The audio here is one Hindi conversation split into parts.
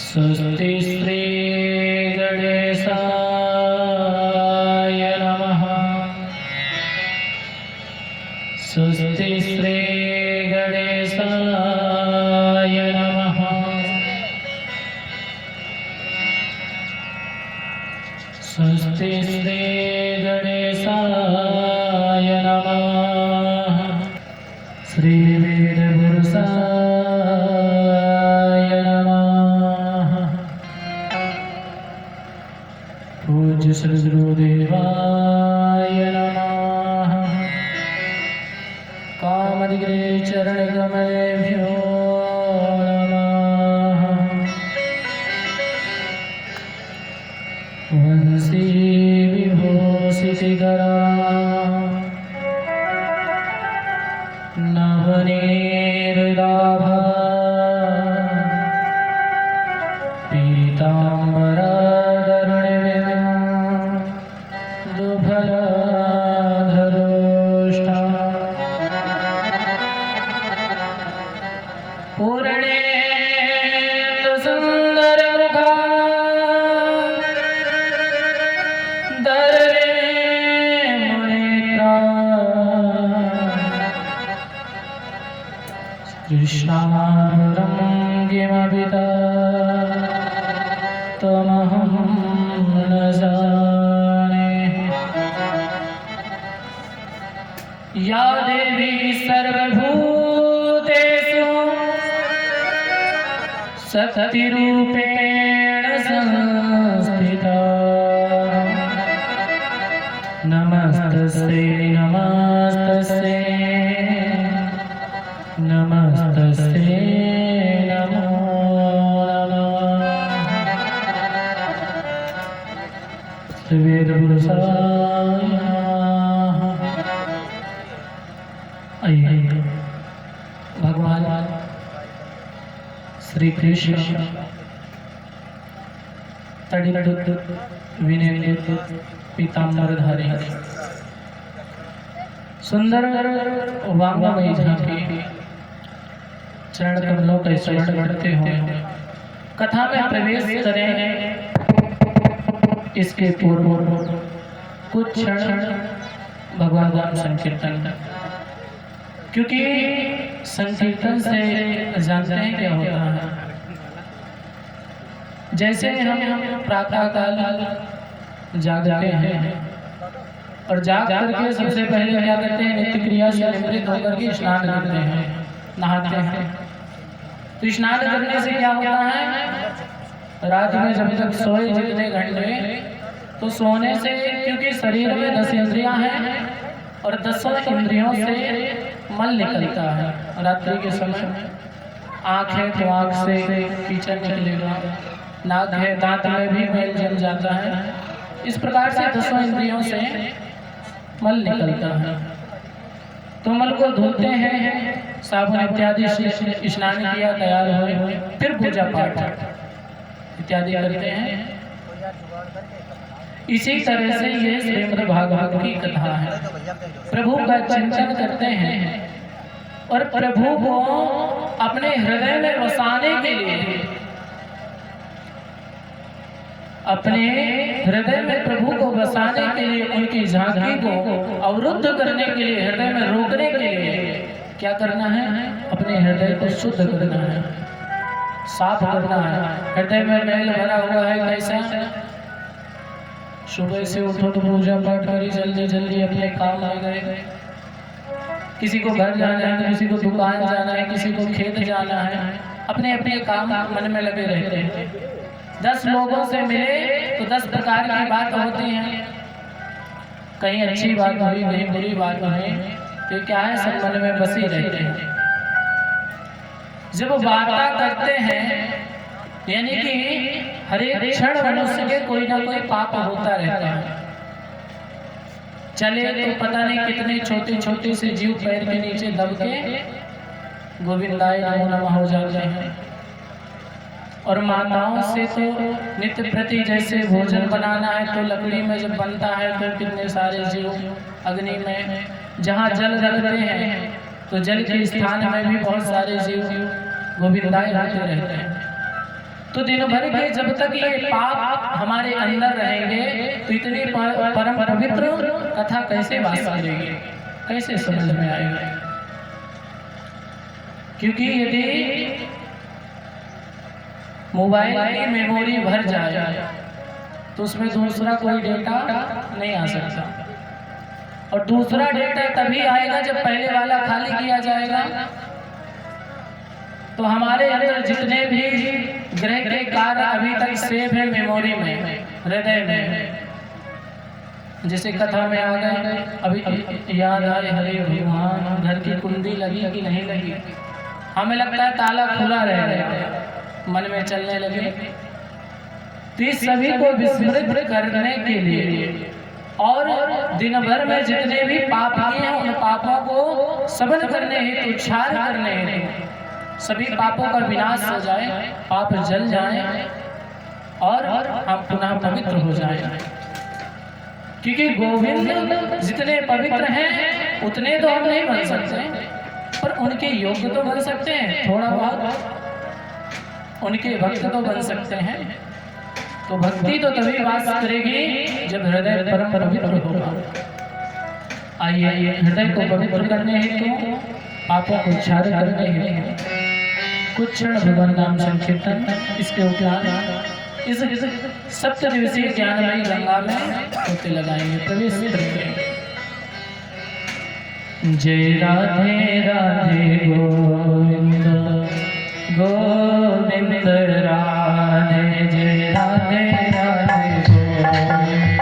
स्वस्ति श्री गणेशाय नमः। स्वस्ति श्री गणेशाय नमः। स्वस्ति श्री गणेशाय नमः। श्री वेदपुरुषाय नमः। पूज्य श्री गुरुदेवाय नमः। कामदिग्रे चरणकमलेभ्यो नमः। वंशी विभूषितकरा नवनीरदाभा पीताम्बराधरुणिविना दुर्भलधरोष्ठा पूर्णेन्दुसुन्दरमुखा दर्वे मुनेत्रा कृष्णावरं किमपि तमहं न जाने। या देवी सर्वभूतेषु शक्तिरूपेण संस्थिता नमस्तस्यै नमस्तस्यै नमस्तस्यै नमो नमः। श्री वेदपुरुषाय नमः। आइए भगवान श्री कृष्ण तड़ित विनयित पीताम्बरधारी सुंदर वांगमयी झांकी चरण कमलों का स्मरण करते हो कथा में प्रवेश करें। इसके पूर्व कुछ क्षण भगवान नाम संकीर्तन, क्योंकि संकीर्तन से जानते हैं क्या होता है। जैसे हम प्रातः काल जागते हैं और जाग करके सबसे पहले क्या करते हैं, नित्य क्रिया से निवृत्त होकर के स्नान करते हैं, नहाते हैं। तो स्नान करने से क्या होता है, रात में जब तक सोए जितने घंटे, तो सोने से क्योंकि शरीर में 10 इंद्रियां हैं और 10 इंद्रियों से मल निकलता है। रात्रि के समय आँख है तो आँख से कीचड़ निकलेगा, नाक है दांत में भी मैल जम जाता है। इस प्रकार से 10 इंद्रियों से मल निकलता है। तो मल को धोते हैं, साबुन इत्यादि से स्नान किया, तैयार हुए, फिर पूजा पाठ इत्यादि करते हैं। इसी तरह से ये श्रीमद् भागवत की कथा है। प्रभु का चिंतन करते हैं और प्रभु को अपने हृदय में बसाने के लिए, अपने हृदय में प्रभु को बसाने के लिए, उनकी झांकी को अवरुद्ध करने के लिए, हृदय में रोकने के लिए क्या करना है, अपने हृदय को शुद्ध करना है, साफ करना है। हृदय में मैल भरा हुआ है, कैसा, सुबह से उठो तो पूजा पाठ करी, जल्दी जल्दी अपने काम आ गए, किसी को घर जाना है, किसी को दुकान जाना है, किसी को खेत जाना है, अपने अपने काम मन में लगे रहते हैं। 10 लोगों से मिले तो 10 प्रकार की बात होती हैं, कहीं अच्छी बात हुई, कहीं बुरी बात हुई, तो क्या है, सब मन में बसी रहते हैं। जब वार्ता करते हैं, यानी कि हर एक क्षण मनुष्य के कोई ना कोई पाप होता रहता है। चले तो पता नहीं कितने छोटे छोटे से जीव पैर के नीचे दब के गोविंदाय नमो नमः हो जाते हैं। और माताओं से तो नित्य प्रति जैसे भोजन बनाना है तो लकड़ी में जब बनता है तो कितने सारे जीव अग्नि में, जहाँ जल रखते हैं तो जल के स्थान में भी बहुत सारे जीव गोविंदाय होते रहते हैं। तो दिन भर के जब तक ये पाप हमारे अंदर रहेंगे तो इतनी परम पवित्र कथा कैसे वास करेगी, कैसे समझ में आएगी। क्योंकि यदि मोबाइल की मेमोरी भर जाए तो उसमें दूसरा कोई डेटा नहीं आ सकता, और दूसरा डेटा तभी आएगा जब पहले वाला खाली किया जाएगा। तो हमारे अंदर जितने भी ग्रह के कार्य अभी तक सेव है मेमोरी में, हृदय में, जैसे कथा में आ गए, अभी याद आए हरे भगवान घर की कुंडी लगी कि नहीं लगी, हमें लगता है ताला खुला रह गया, मन में चलने लगे। तो इस सभी को विस्मृत करने के लिए और दिन भर में जितने भी पाप किए हैं उन पापों को समन करने हेतु, क्षार करने हेतु, सभी पापों का विनाश हो जाए, पाप जल जाए और हम पुनः पवित्र हो जाए। क्योंकि गोविंद जितने पवित्र हैं उतने तो हम नहीं बन सकते, पर उनके योग्य तो बन सकते हैं, थोड़ा बहुत उनके भक्त तो बन सकते हैं। तो भक्ति तो तभी वास करेगी जब हृदय परम पवित्र होगा। आइए हृदय को पवित्र करने हेतु, पापों को क्षार करने हेतु कुछ क्षण भगवान नाम संकीर्तन, इसके उपरांत इस सप्त दिवसीय ज्ञानमयी गंगा में होते लगाएंगे, प्रवेश करेंगे। जय राधे राधे गोविंद गोविंद राधे, जय राधे राधे गोविंद।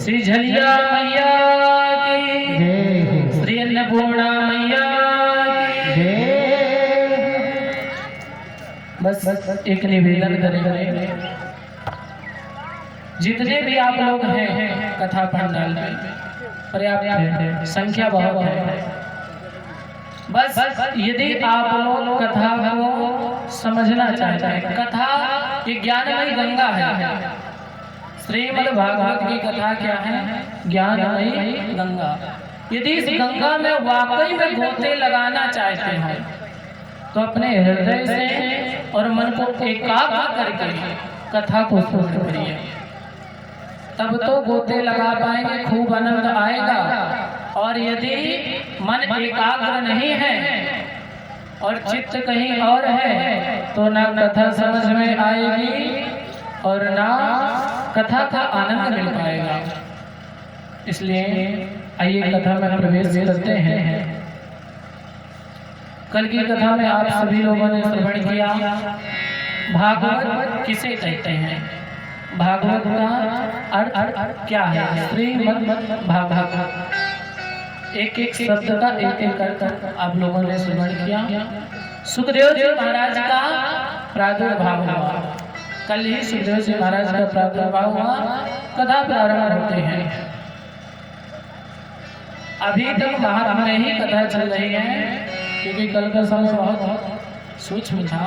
श्री झलिया मैया की, श्री अन्नपूर्णा मैया की। बस एक निवेदन करेंगे, जितने भी आप लोग हैं कथा पंडाल में पर्याप्त है, संख्या बहुत है। बस यदि आप लोग कथा को समझना चाहते हैं, कथा ये ज्ञानमयी गंगा है। श्रीमद् भागवत की कथा क्या है? ज्ञानमयी गंगा। यदि इस गंगा में वाकई में गोते लगाना चाहते हैं तो अपने हृदय से और मन को एकाग्र करके कथा को सुन करिए, तब तो गोते लगा पाएंगे, खूब आनंद आएगा। और यदि मन एकाग्र नहीं है और चित्त कहीं और है तो ना कथा समझ में आएगी और ना कथा का आनंद मिल पाएगा। इसलिए आइए कथा में प्रवेश करते हैं। कल की कथा में आप सभी लोगों ने श्रवण किया, भागवत किसे कहते हैं, भागवत का अर्थ क्या है। श्रीमद् भागवत, एक एक शब्द का एक एक अर्थ आप लोगों ने श्रवण किया। सुखदेव जी महाराज का प्रादुर्भाव हुआ, कल ही सुखदेव जी महाराज का प्रादुर्भाव हुआ। कथा प्रारंभ होते हैं। अभी तक महात्मा ही कथा चल रही है, क्योंकि कल का समय बहुत सूक्ष्म था।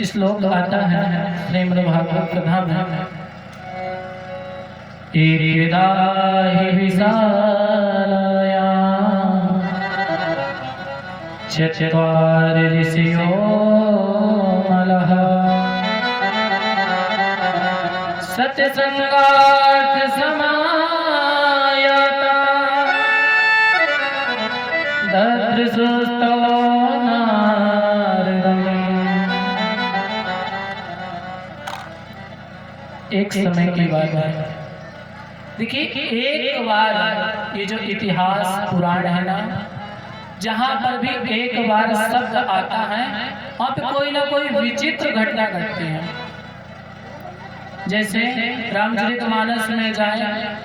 श्लोक आता है श्रीमद् भागवत कथा में, एकदा हि विशालाया चत्वार ऋषयो मलः सत्संगात् समायता ददृशुस्तो नारदम्। एक समय की बात है। देखिए, एक बार ये जो इतिहास पुराण है ना, जहाँ पर भी एक बार शब्द आता है वहाँ पे कोई ना कोई विचित्र घटना घटती है। जैसे रामचरितमानस में जाए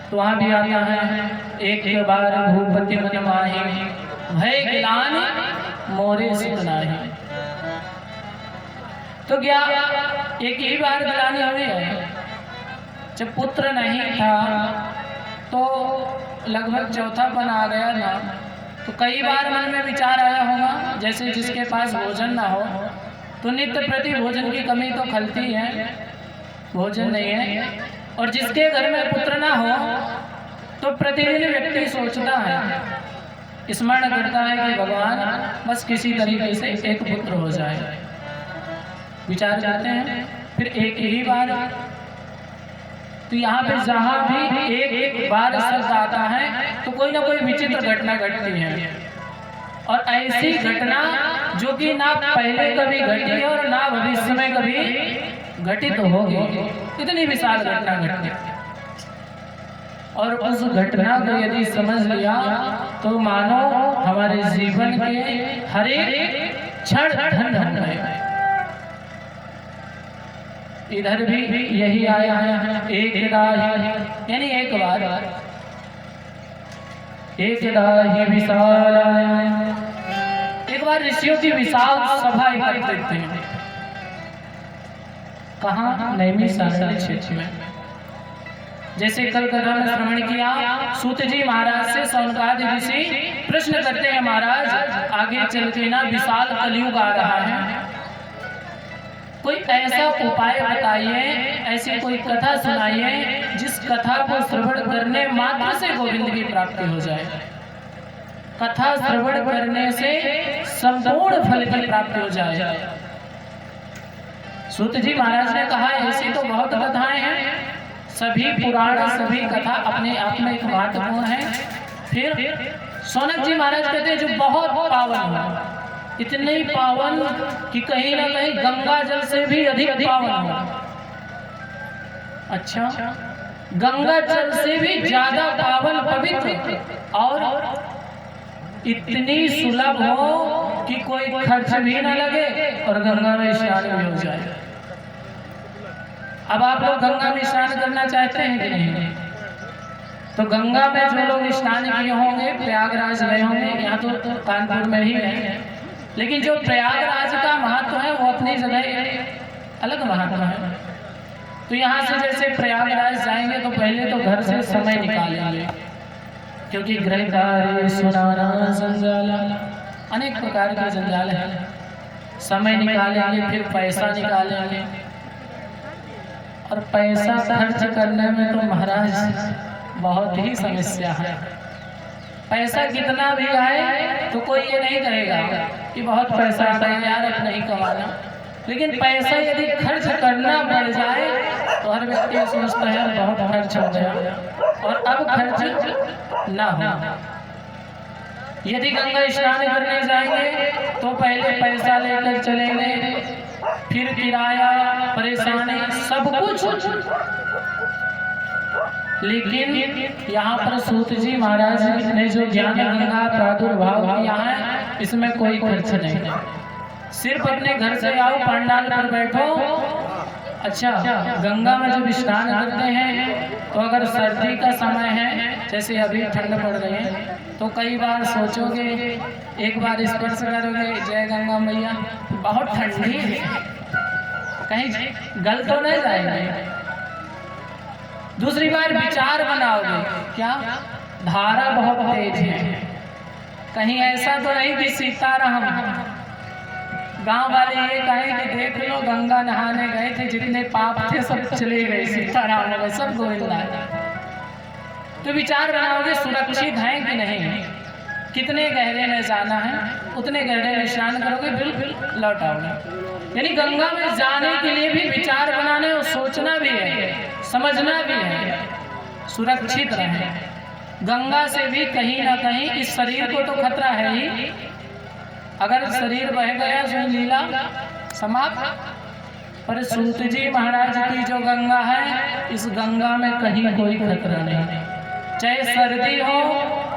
तो वहाँ भी आता है, एक बार भूपति मन माही भय गिलान मोरे सुत नाही। तो क्या एक ही बार गिलानी हुई है? जब पुत्र नहीं था तो लगभग चौथापन आ गया ना, तो कई बार मन में विचार आया होगा, जैसे जिसके पास भोजन ना हो तो नित्य प्रति भोजन की कमी तो खलती है, भोजन नहीं है। और जिसके घर में पुत्र ना हो तो प्रतिदिन व्यक्ति सोचता है, स्मरण करता है कि भगवान बस किसी तरीके से एक पुत्र हो जाए। विचार करते हैं, फिर एक ही बार। तो यहाँ पे जहाँ भी एक बार शब्द आता है तो कोई ना कोई विचित्र घटना घटती है। और ऐसी घटना जो कि ना पहले कभी घटी है और ना भविष्य में कभी घटित होगी, इतनी विशाल घटना घटती। और उस घटना को यदि समझ लिया तो मानो हमारे जीवन के हर एक क्षण धन्य हो गए। इधर भी यही आया है, एकदा ही यानी एक बार, एकदा ही विशाल, एक बार ऋषियों की विशाल सभा एकत्रित थी। कहाँ? नैमिषारण्य क्षेत्र में। जैसे कल कथा में श्रवण किया, सूत जी महाराज से शौनकादि ऋषि प्रश्न करते हैं, महाराज आगे चल के ना विशाल कलयुग आ रहा है, कोई ऐसा उपाय बताइए, ऐसी कोई कथा सुनाइए जिस कथा को श्रवण करने मात्र से गोविंद की प्राप्ति हो जाए। कथा श्रवण करने से संपूर्ण फल की प्राप्ति हो जाए। सूत जी महाराज ने कहा, ऐसी तो बहुत कथाएं हैं, सभी पुराण सभी कथा अपने आप में एक महत्वपूर्ण है। फिर सौनक जी महाराज कहते हैं जो बहुत पावन है, इतने ही पावन कि कहीं ना कहीं गंगा जल से भी अधिक पावन हो। अच्छा, गंगा जल से भी ज्यादा पावन पवित्र और इतनी सुलभ हो कि कोई खर्च भी ना लगे और गंगा में स्नान भी हो जाए। अब आप लोग गंगा में स्नान करना चाहते हैं कि नहीं? तो गंगा में जो लोग स्नान किए होंगे, प्रयागराज गए होंगे, यहाँ तो कानपुर में ही है, लेकिन जो प्रयागराज का महत्व है वो अपनी जगह अलग महत्व है। तो यहाँ से जैसे प्रयागराज जाएंगे तो पहले तो घर से समय निकालेंगे, क्योंकि गृह कार्य सुनाना जंजाल, अनेक प्रकार के जंजाल है। समय निकालेंगे, फिर पैसा निकालेंगे, और पैसा खर्च करने में तो महाराज बहुत ही समस्या है। पैसा कितना भी आए तो कोई ये नहीं कहेगा कि बहुत पैसा आ रहा है यार, अब नहीं कमाना। लेकिन पैसा यदि खर्च करना पड़ जाए तो हर व्यक्ति सोचता है बहुत खर्च हो गया और अब खर्च ना हो। यदि गंगा स्नान करने जाएंगे तो पहले पैसा लेकर चलेंगे, फिर किराया, परेशानी, सब कुछ। लेकिन यहाँ पर सूत जी महाराज ने जो ज्ञान गंगा प्रादुर्भाव किया है, इसमें कोई खर्च नहीं, सिर्फ अपने घर से आओ, पंडाल पर बैठो। अच्छा, गंगा में जब स्नान करते हैं तो अगर सर्दी का समय है, जैसे अभी ठंड पड़ रही है, तो कई बार सोचोगे, एक बार स्पर्श करोगे, जय गंगा मैया, बहुत ठंडी है, कहीं गल तो नहीं जाएगी। दूसरी बार विचार बनाओगे, क्या धारा बहुत तेज है, कहीं ऐसा तो नहीं कि सीताराम गांव वाले ये कहे कि देख लो गंगा नहाने गए थे, जितने पाप थे सब चले गए, सीताराम हो गए, सब गोविंदा है। तो विचार बनाओगे सुरक्षित है कि नहीं, कितने गहरे में जाना है, उतने गहरे में स्नान करोगे, बिल्कुल लौट आओगे। यानी गंगा में जाने के लिए भी विचार बनाने और सोचना भी है, समझना भी है, सुरक्षित रहे। गंगा से भी कहीं ना कहीं इस शरीर को तो खतरा है ही, अगर शरीर बह गया तो लीला समाप्त। पर सूत जी महाराज की जो गंगा है, इस गंगा में कहीं कोई खतरा नहीं, चाहे सर्दी हो,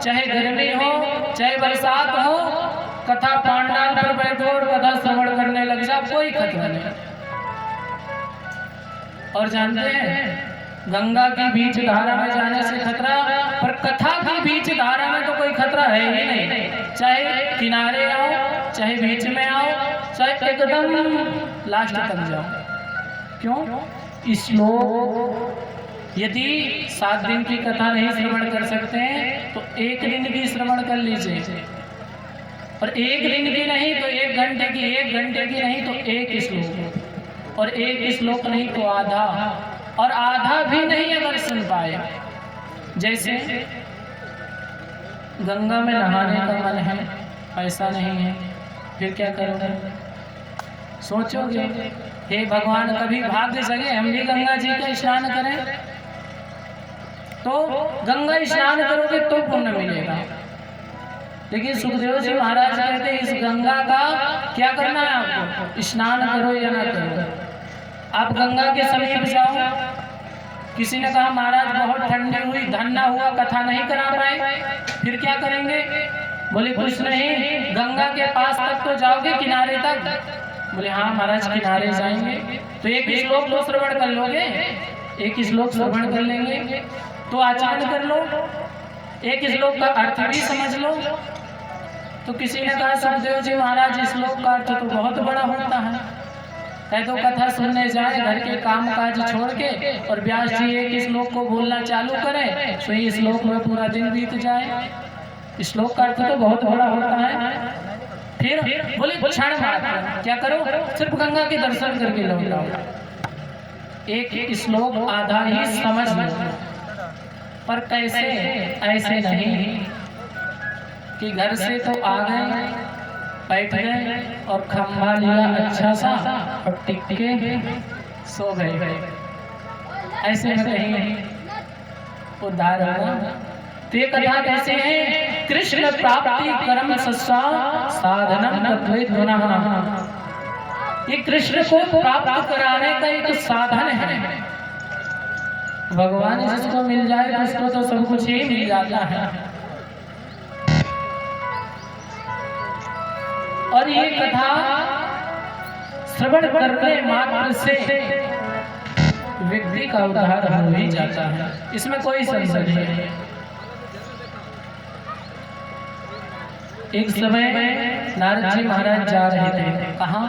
चाहे गर्मी हो, चाहे बरसात हो, कथा पांडाल पर बैठो और कथा श्रवण करने लग जाओ, कोई खतरा नहीं। और जानते हैं गंगा की बीच धारा में जाने से खतरा, पर कथा की बीच धारा में तो कोई खतरा है ही नहीं। चाहे किनारे आओ, चाहे बीच में आओ, चाहे एकदम लास्ट तक जाओ। क्यों? श्लोक यदि 7 दिन की कथा नहीं श्रवण कर सकते हैं तो 1 दिन की श्रवण कर लीजिए, और 1 दिन की नहीं तो 1 घंटे की, 1 घंटे की नहीं तो 1 श्लोक, और 1 श्लोक नहीं तो आधा, और आधा भी नहीं अगर सुन पाए। जैसे गंगा में नहाने का मन है, पैसा नहीं है, फिर क्या करोगे? सोचोगे हे भगवान कभी भाग्य जगे हम भी गंगा जी का स्नान करें, तो गंगा स्नान करोगे तो पुण्य मिलेगा। लेकिन सुखदेव जी महाराज कहते हैं इस गंगा का क्या करना है आपको, स्नान करो या ना करो। आप गंगा के समीप जाओ, किसी ने कहा महाराज बहुत ठंडी हुई, धन ना हुआ, कथा नहीं करा पाए, फिर क्या करेंगे? बोले कुछ नहीं, गंगा के पास तक तो जाओगे, किनारे तक। बोले हाँ महाराज किनारे जाएंगे, तो 1 श्लोक तो श्रवण कर लोगे, 1 श्लोक श्रवण कर लेंगे तो आचरण कर लो, 1 श्लोक का अर्थ भी समझ लो। तो किसी ने कहा सुखदेव जी महाराज श्लोक का अर्थ तो बहुत बड़ा होता है, तो कथा सुनने जाए घर के काम काज छोड़ के और व्यास जी एक श्लोक को बोलना चालू करें तो ये श्लोक में पूरा दिन बीत जाए। श्लोक का अर्थ तो बहुत बड़ा होता है। फिर बोले क्षण मात्र क्या करो, सिर्फ गंगा के दर्शन करके लौट आओ। एक श्लोक आधा ही समझ लो, पर कैसे, ऐसे नहीं कि घर से तो आ गए, बैठ गए और खंभा लिया अच्छा सा और टिक के सो गए, ऐसे में कहीं उद्धार होगा। तो ये कथा कैसे है, कृष्ण प्राप्ति कर्म सस्सा साधनम तद्वै गुणः। ये कृष्ण को प्राप्त कराने का एक साधन है। भगवान जिसको मिल जाए तो उसको तो सब कुछ ही मिल जाता है। और ये कथा श्रवण करने मात्र से व्यक्ति का उद्धार हो ही जाता है, इसमें कोई संशय नहीं। एक समय नारद जी महाराज जा रहे थे, कहाँ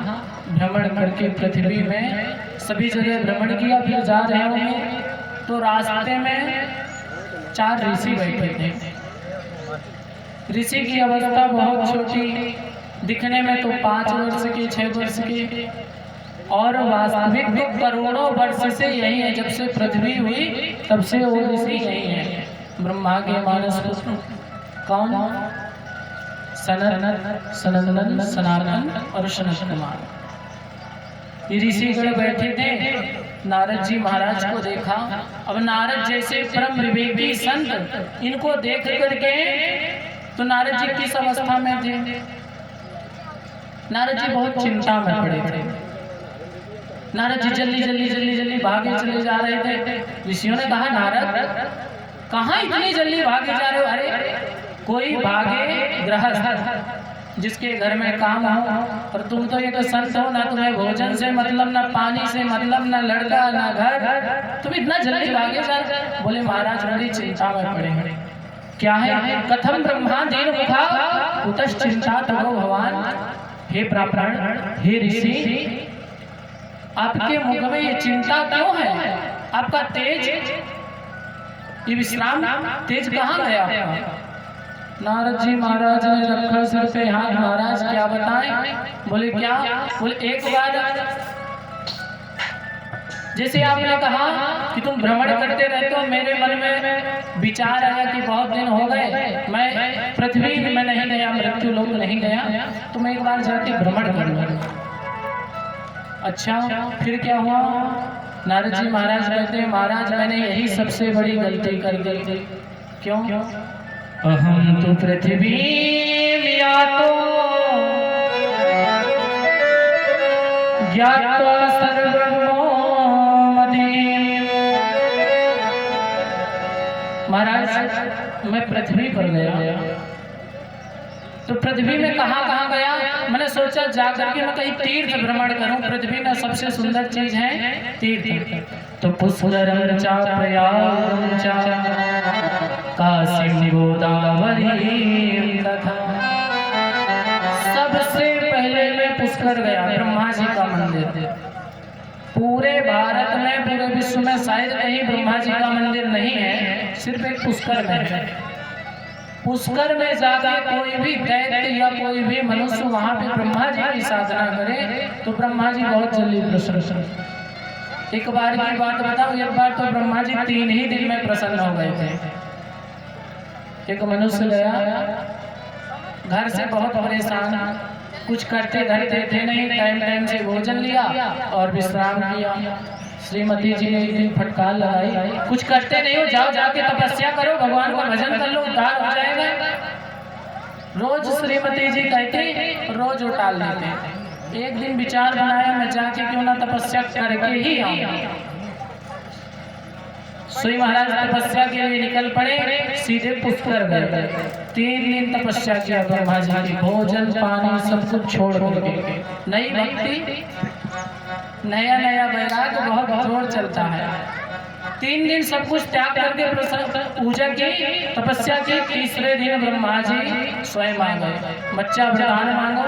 भ्रमण करके पृथ्वी में सभी जगह भ्रमण किया, फिर जा रहे होंगे तो रास्ते में 4 ऋषि बैठे थे। ऋषि की अवस्था बहुत छोटी, दिखने में तो 5 वर्ष के 6 वर्ष के, और वास्तविक तो करोड़ों वर्ष से यही है। जब से पृथ्वी हुई तब से वो ऋषि यही है। ब्रह्मा के मानस पुत्र कौन, सनत, सनंदन, सनातन और सनत कुमार। ये ऋषिगण बैठे थे। नारद जी महाराज को देखा। अब नारद जैसे परम विवेकी संत, इनको देख करके तो नारद जी किस अवस्था में थे? नारद जी बहुत चिंता में पड़े थे। नारद जी जल्दी भागे चले जा रहे थे। ऋषियों ने कहा, नारद कहाँ इतनी जल्दी भागे जा रहे हो? अरे कोई भागे गृहस्थ जिसके घर में काम हो, और तुम तो एक संत हो, ना तुम्हें भोजन से मतलब, ना पानी से मतलब, ना लड़का ना घर, तुम इतना जल्दी भागे जा रहे। बोले महाराज बड़ी चिंता में पड़े। क्या है? कथम ब्रह्मा दीन मुखा उतस चिंता तरो भगवान। हे ब्राह्मण, हे ऋषि, आपके मुख में ये चिंता क्यों है? आपका तेज, ये विश्राम तेज कहाँ गया? नारद जी महाराज ने रखा सिर पे हाथ। महाराज क्या बताएं? बोले क्या? बोले एक बार जैसे आपने कहा कि तुम भ्रमण करते रहते हो, मेरे मन में विचार आया कि बहुत दिन हो गए मैं पृथ्वी में नहीं गया, मृत्यु लोक नहीं गया, तो मैं एक बार जाके भ्रमण करूंगा। अच्छा, फिर क्या हुआ? नारद जी महाराज कहते हैं, महाराज मैंने यही सबसे बड़ी गलती कर दी। क्यों? अहम तो पृथ्वी यातो ज्ञात्वा सर्वमो मदीम। महाराज मैं पृथ्वी पर गया, तो पृथ्वी में कहाँ गया? मैंने सोचा जाकर के मैं कहीं तीर्थ भ्रमण करूं। पृथ्वी में सबसे सुंदर चीज है तीर्थ। तो पुष्करम चा प्रयागं चा काशीं गोदावरी तथा। सबसे पहले मैं पुष्कर गया, ब्रह्मा जी का मंदिर। पूरे भारत में, पूरे विश्व में शायद कहीं ब्रह्मा जी का मंदिर नहीं है, सिर्फ एक पुष्कर में है। पुष्कर में जाकर कोई भी दैत्य या कोई भी मनुष्य वहां पे ब्रह्मा जी की साधना करे तो ब्रह्मा जी बहुत जल्दी प्रसन्न। एक बार की बात बताऊं, एक बार तो ब्रह्मा जी 3 ही दिन में प्रसन्न हो गए थे। एक मनुष्य गया, घर से बहुत परेशान, कुछ करते धरते थे नहीं, टाइम से भोजन लिया और विश्राम किया। श्रीमती जी ने एक दिन फटकार लगाई, कुछ करते नहीं हो, जाओ जाके तपस्या करो, भगवान का भजन कर लो, उद्धार हो जाएगा। रोज श्रीमती जी कहती, रोज उटाल लेते। एक दिन विचार बनाया, मैं जाके क्यों ना तपस्या करके ही आऊं। श्री महाराज तपस्या के लिए निकल पड़े, सीधे पुष्कर गए। 3 दिन तपस्या किया ब्रह्मा जी की, भोजन पानी सब कुछ छोड़ करके। नई भक्ति, नया वैराग बहुत जोर चलता है। 3 दिन सब कुछ त्याग करके पूजा की, तपस्या की। तीसरे दिन ब्रह्मा जी स्वयं आ गए, बच्चा वरदान मांगो।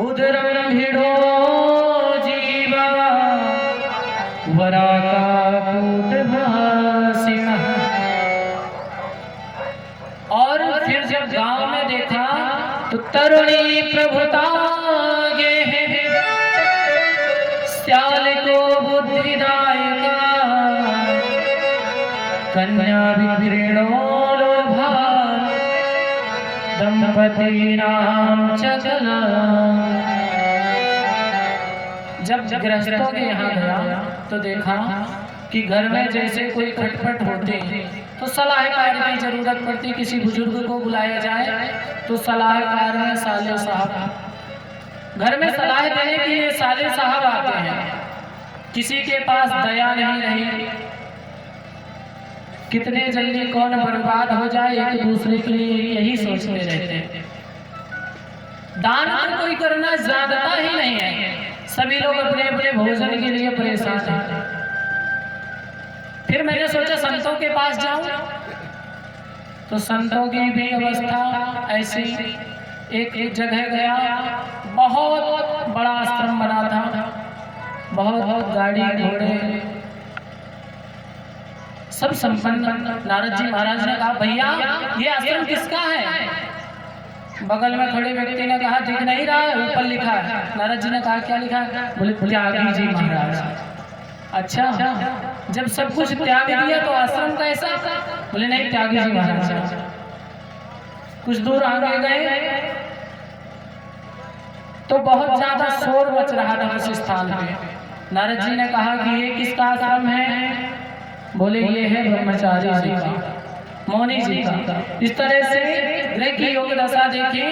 उदरम भिड़ो जीवा वराका कूट भासिना। और फिर जब गांव में देखा तो तरुणी प्रभुता गे श्याल को बुद्धिदायका कन्या विप्रेणो लोभा दंपति नाम चला। जब गृहस्थों के यहाँ गया तो देखा कि घर में जैसे कोई खटपट होते तो सलाहकार की जरूरत पड़ती, किसी बुजुर्ग को बुलाया जाए तो सलाहकार में साले साहब, घर में सलाह देने के लिए साले साहब आते हैं। किसी के पास दया नहीं रही, कितने जल्दी कौन बर्बाद हो जाए एक दूसरे के लिए यही सोचते रहते हैं। दान तो कोई करना ज्यादता ही नहीं है, सभी लोग अपने अपने भोजन के लिए परेशान हैं। फिर मैंने सोचा संतों के पास जाऊं, तो संतों की भी अवस्था ऐसी। एक जगह गया, बहुत बड़ा आश्रम बना था, बहुत गाड़ी घोड़े सब संपन्न। नारद जी महाराज ने कहा भैया ये आश्रम किसका है? बगल में खड़े व्यक्ति ने कहा दिख नहीं रहा है, ऊपर लिखा है। नारद जी ने कहा क्या लिखा है? बोले त्यागी जी महाराज। अच्छा, जब सब कुछ त्याग दिया तो आश्रम कैसा? बोले नहीं त्यागी जी महाराज। कुछ दूर आगे गए तो बहुत ज्यादा शोर मच रहा था उस स्थान पे। नारद जी ने कहा कि ये किसका आश्रम है? बोले ये है ब्रह्मचारी जी का, मौनी जी का। इस तरह से ग्रह की योग दशा देखी।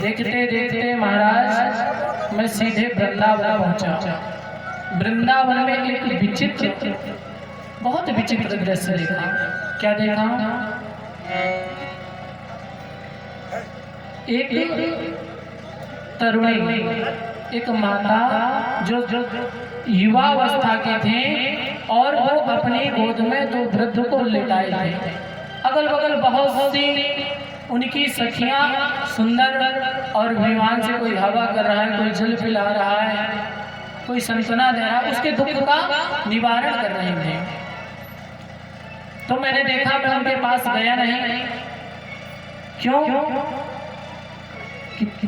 देखते देखते महाराज मैं सीधे वृंदावन पहुंचा। वृंदावन में एक विचित्र, बहुत विचित्र दृश्य देखा। क्या देखा? एक तरुणी, एक माता जो युवावस्था के थे और वो अपनी गोद में दो वृद्ध को लिटाए थे। अगल बगल बहुत सी उनकी सखियां सुंदर और विमान से कोई हवा कर रहा है, कोई जल पिला रहा है, कोई संतना दे रहा है, उसके दुख का निवारण कर रहे थे। तो मैंने देखा, मैं उनके पास गया नहीं। क्यों?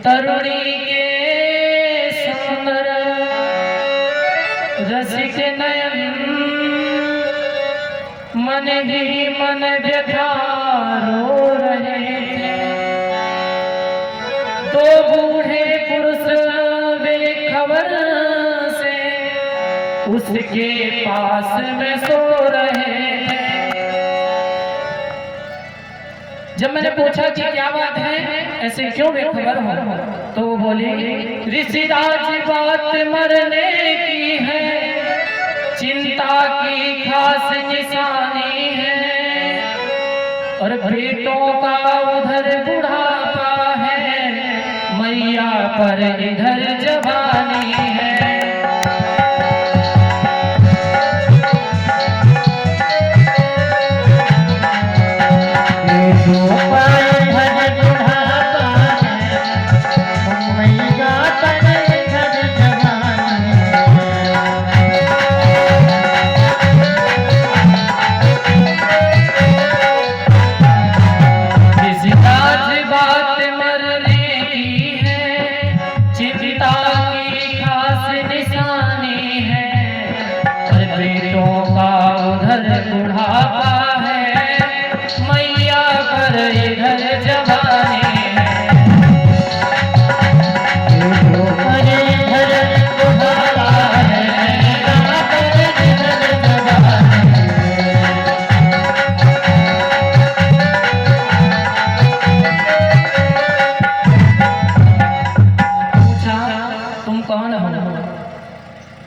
तरुणी के सुंदर रसिक नयन मन ही मन व्यथा रो रहे थे। दो बूढ़े पुरुष वे खबर से उसके पास में सो रहे थे। जब मैंने पूछा कि क्या बात है, ऐसे क्यों बेखबर हो, तो वो बोले ऋषिराज बात मरने की है, चिंता की खास निशानी है, और बेटों का उधर बुढ़ापा है, मैया पर इधर जवानी है।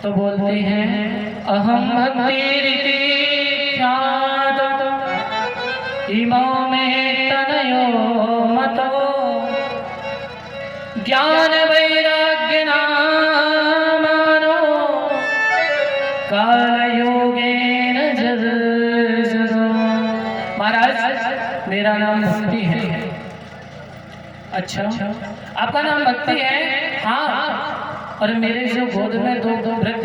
तो बोलते हैं अहम भक्ति इमो में तनयो मतो ज्ञान वैराग्य नामानो काल योगेन जर्जरो। महाराज मेरा नाम भक्ति है। अच्छा, आपका नाम भक्ति है? हाँ, और मेरे जो गोद में दो दो वृद्ध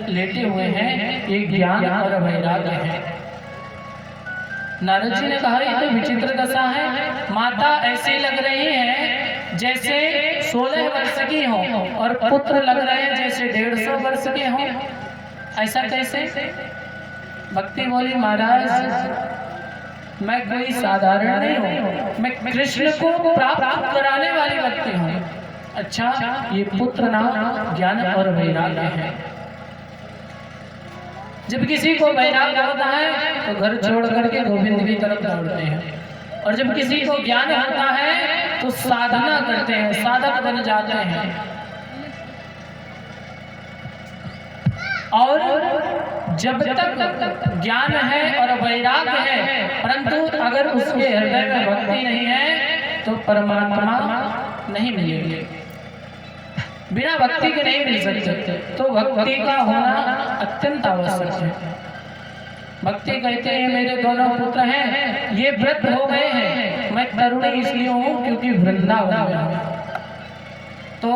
लेटे हुए हैं, ये ज्ञान और वैराग्य है। नारद जी ने कहा ये तो विचित्र दशा है, माता ऐसी लग रही है जैसे 16 वर्ष की हो और पुत्र लग रहे हैं जैसे 150 वर्ष के हो, ऐसा कैसे? भक्ति बोली महाराज मैं कोई साधारण नहीं हूँ, मैं कृष्ण को प्राप्त कराने वाली भक्ति हूँ। अच्छा, ये पुत्र नाम ज्ञान और वैराग्य है। जब किसी को वैराग्य होता है तो घर छोड़ करके गोविंद की तरफ दौड़ते हैं, और जब किसी को ज्ञान होता है तो साधना करते हैं, साधक बन जाते हैं। और जब तक ज्ञान है और वैराग्य है, परंतु अगर उसके हृदय में भक्ति नहीं है तो परमात्मा नहीं मिलेंगे, बिना भक्ति के नहीं मिल सकते। तो भक्ति का होना अत्यंत आवश्यक है। भक्ति कहते हैं मेरे दोनों पुत्र हैं, ये वृद्ध हो गए हैं, मैं तरुण इसलिए हूँ क्योंकि वृंदावन में हूँ। तो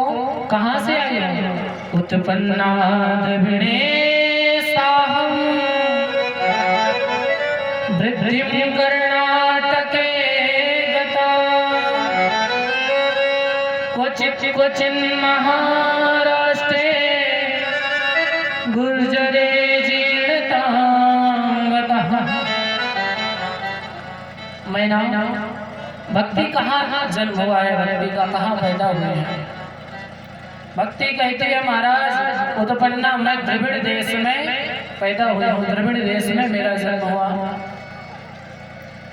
कहाँ से आए हैं? उत्पन्नाद विनेशाहं वृद्धिं कर्णाटके गता क्वचिन् महाराष्ट्रे गुर्जरे मैं ना भक्ति कहाँ जन्म हुआ है, भक्ति का कहाँ पैदा हुआ है? भक्ति कहते हैं महाराज उत्पन्ना, मैं द्रविड़ देश में पैदा हुआ हूँ, द्रविड़ देश में मेरा जन्म हुआ।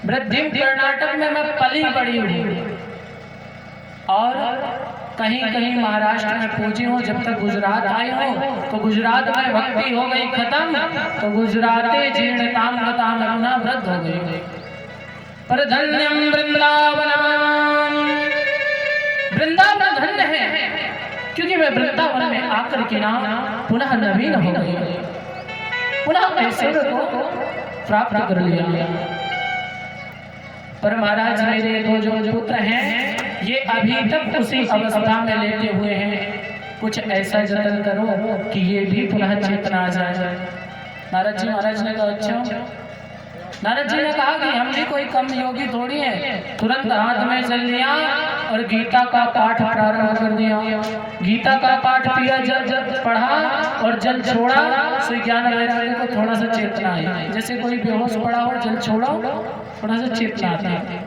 वृद्धिम कर्नाटक में मैं पली बड़ी हुई, और कहीं कहीं महाराष्ट्र में पूजी हूँ। जब तक गुजरात आई हूँ तो गुजरात में भक्ति हो गई खत्म, तो गुजराते जीर्णताम गताम अपना वृद्ध हो गई। पर धन्यम वृंदावन, वृंदावन धन्य है क्योंकि मैं वृंदावन में आकर के नाम पुनः नवीन हो गई, पुनः ऐश्वर्य को प्राप्त कर लिया। पर महाराज मेरे दो जो पुत्र हैं ये अभी तक उसी अवस्था में लेटे हुए हैं, कुछ ऐसा जतन करो कि ये भी पुनः चेतना आ जाए। नारद जी महाराज ने कहा अच्छा। नारद जी ने कहा कि हम भी कोई कम योगी थोड़ी है। तुरंत हाथ में जल लिया और गीता का पाठ प्रारंभ कर दिया। गीता का पाठ पिया, जल पढ़ा और जल छोड़ा, तो ज्ञान वैराग्य को थोड़ा सा चेतना आई। जैसे कोई बेहोश पड़ा और जल छोड़ा, थोड़ा सा चेतना आती है।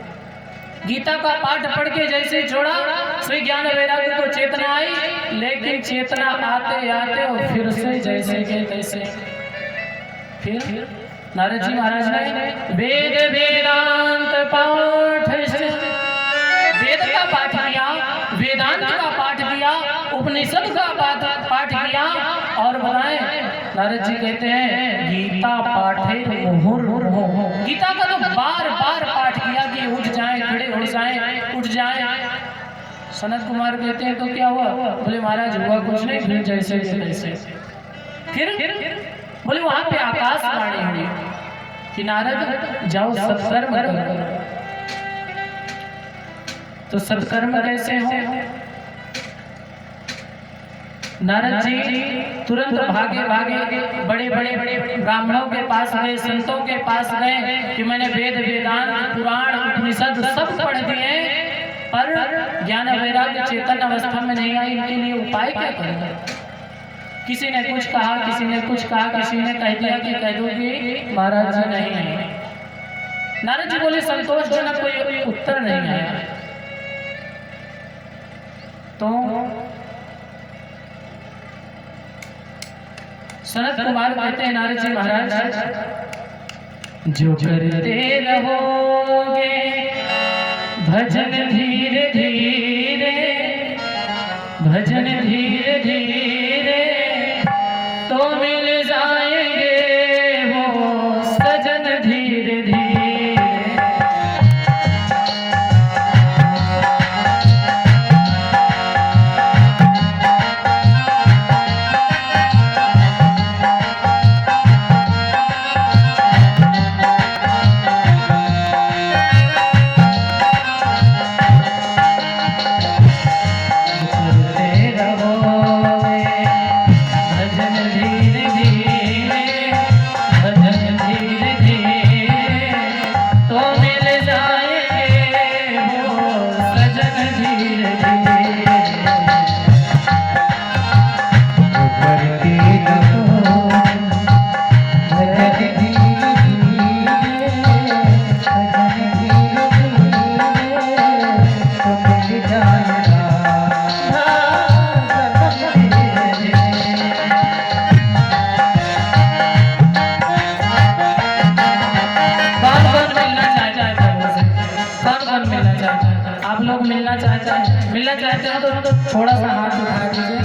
गीता का पाठ पढ़ के जैसे छोड़ा, तो ज्ञान वैराग्य को चेतना आई, लेकिन चेतना आते आते और फिर से जैसे के तैसे। फिर नारद जी महाराज ने वेद वेदांत पाठ, वेद का पाठ किया, वेदांत का पाठ किया, उपनिषद का पाठ किया, और बताएं नारद जी कहते हैं गीता पाठे मुहुर्मुहु, गीता का तो बार बार पाठ किया कि उठ जाएं, खड़े हो जाएं, उठ जाएं। सनत कुमार कहते हैं तो क्या हुआ? बोले महाराज हुआ कुछ नहीं, फिर जैसे तैसे। फिर बोले वहां पे आकाशवाणी हुई कि नारद जाओ सत्कर्म करो। तो सत्कर्म कैसे हो? नारद जी तुरंत भागे भागे बड़े बड़े ब्राह्मणों के पास गए, संतों के पास गए कि मैंने वेद वेदांत पुराण उपनिषद सब पढ़ दिए, पर ज्ञान वैराग्य चेतन अवस्था में नहीं आई, इनके लिए उपाय क्या करें? किसी ने कुछ कहा, किसी ने कुछ कहा, किसी ने कह दिया कि कह दो कि महाराज जी नहीं है। नारद जी बोले संतोषजनक कोई उत्तर नहीं आया। तो सनत कुमार कहते हैं नारद जी महाराज जो करते रहोगे भजन धीरे धीरे, भजन धीरे धीरे तो मिल जाएंगे वो सजन धीरे धीरे। करते रहोगे थोड़ा सा हाथ उठा दीजिए।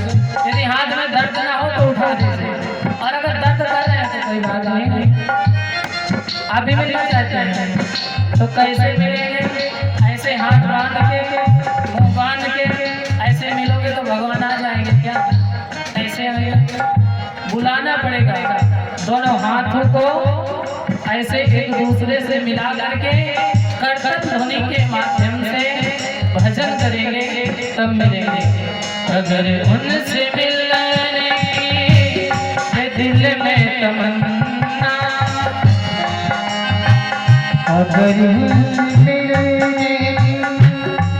यदि हाथ में दर्द ना हो तो उठा दीजिए, और अगर दर्द कर रहे हैं तो कोई बात नहीं। आप भी मिलना चाहते हैं तो कैसे मिलेंगे? ऐसे हाथ बांध के, मुंह बांध के ऐसे मिलोगे तो भगवान आ जाएंगे क्या? ऐसे आएगा, बुलाना पड़ेगा। दोनों हाथों को ऐसे एक दूसरे से मिला करके कर्तन ध्वनि के माध्यम से भजन करेंगे, तब मिलेंगे। अगर उनसे मिलने की दिल में तमन्ना, अगर उनसे मिलने की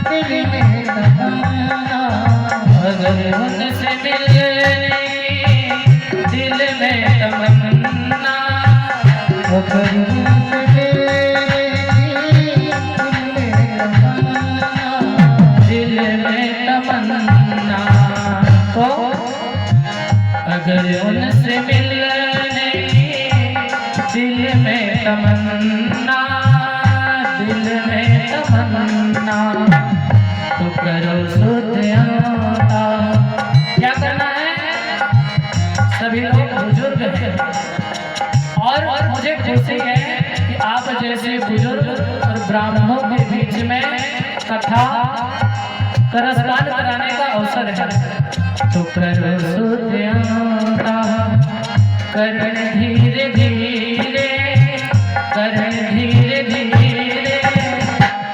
दिल में तमन्ना, अगर उनसे मिलने की दिल में तमन्ना, अगर उनसे दिल में तमन्ना, तो अगर उनसे मिलने की दिल में तमन्ना, दिल में तमन्ना, तो करो सुधियाता। क्या करना है? सभी लोग बुजुर्ग हैं और मुझे खुशी है कि आप जैसे बुजुर्ग और ब्राह्मणों के बीच में कथा करस्तान कराने का अवसर है। तो करो सुधियाता, कर धीरे धीरे, कर धीरे धीरे,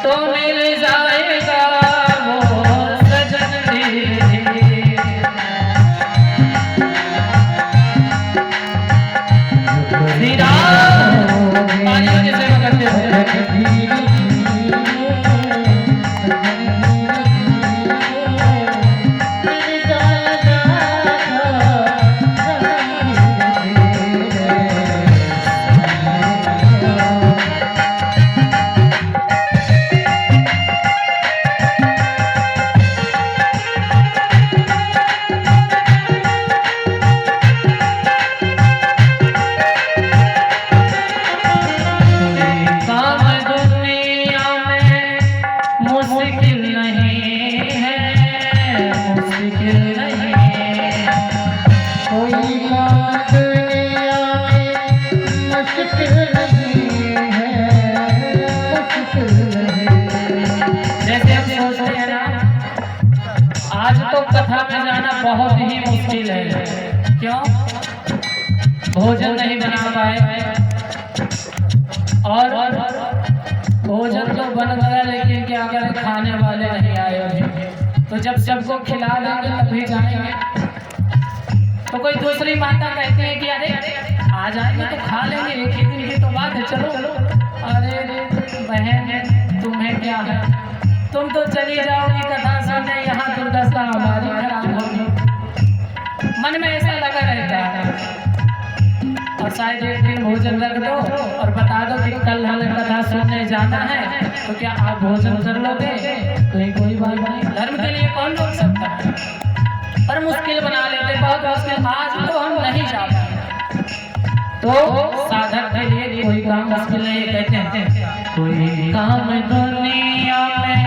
तो मिल जाएगा वो सजन धीरे धीरे। श्री राम पानियों की सेवा करते हुए आज तो कथा में जाना बहुत ही मुश्किल है। क्यों? भोजन नहीं बना पाए, और भोजन तो बन गया लेकिन क्या करें, खाने वाले नहीं आए अभी। तो जब सबको खिला देंगे तभी जाएंगे। तो कोई दूसरी माता कहती है कि अरे आ जाएंगे तो खा लेंगे, एक ही दिन की तो बात है, चलो चलो। अरे बहन तुम्हें क्या है, तुम तो चली जाओगी कथा सुनने, यहाँ दुर्दशा हमारी खराब होगी। मन में ऐसा लगा रहता है। और शायद एक दिन भोजन रख दो और बता दो कि कल हमें कथा सुनने जाना है, तो क्या आप भोजन कर लोगे? तो कोई बात नहीं, धर्म के लिए कौन रोक सकता है? पर मुश्किल बना लेते, बहुत मुश्किल। आज तो हम नहीं जा पाए, तो साधक के लिए कोई काम मुश्किल नहीं। कहते हैं कोई काम दुनिया में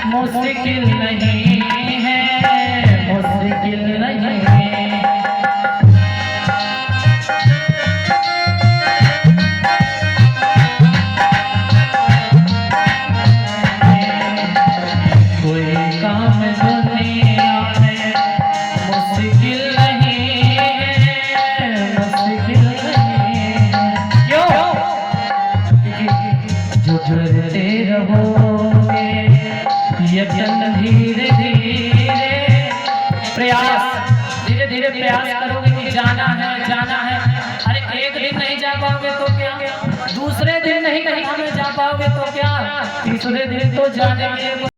मुश्किल नहीं है, मुश्किल नहीं है। कोई काम दुनिया में मुश्किल नहीं है, मुश्किल नहीं है। क्यों? जुड़ते रहोगे यतन धीरे धीरे, प्रयास धीरे धीरे प्रयास करोगे कि जाना है जाना है। अरे एक दिन नहीं जा पाओगे तो क्या, दूसरे दिन नहीं कहीं हमें जा पाओगे तो क्या, तीसरे दिन तो जाने के लिए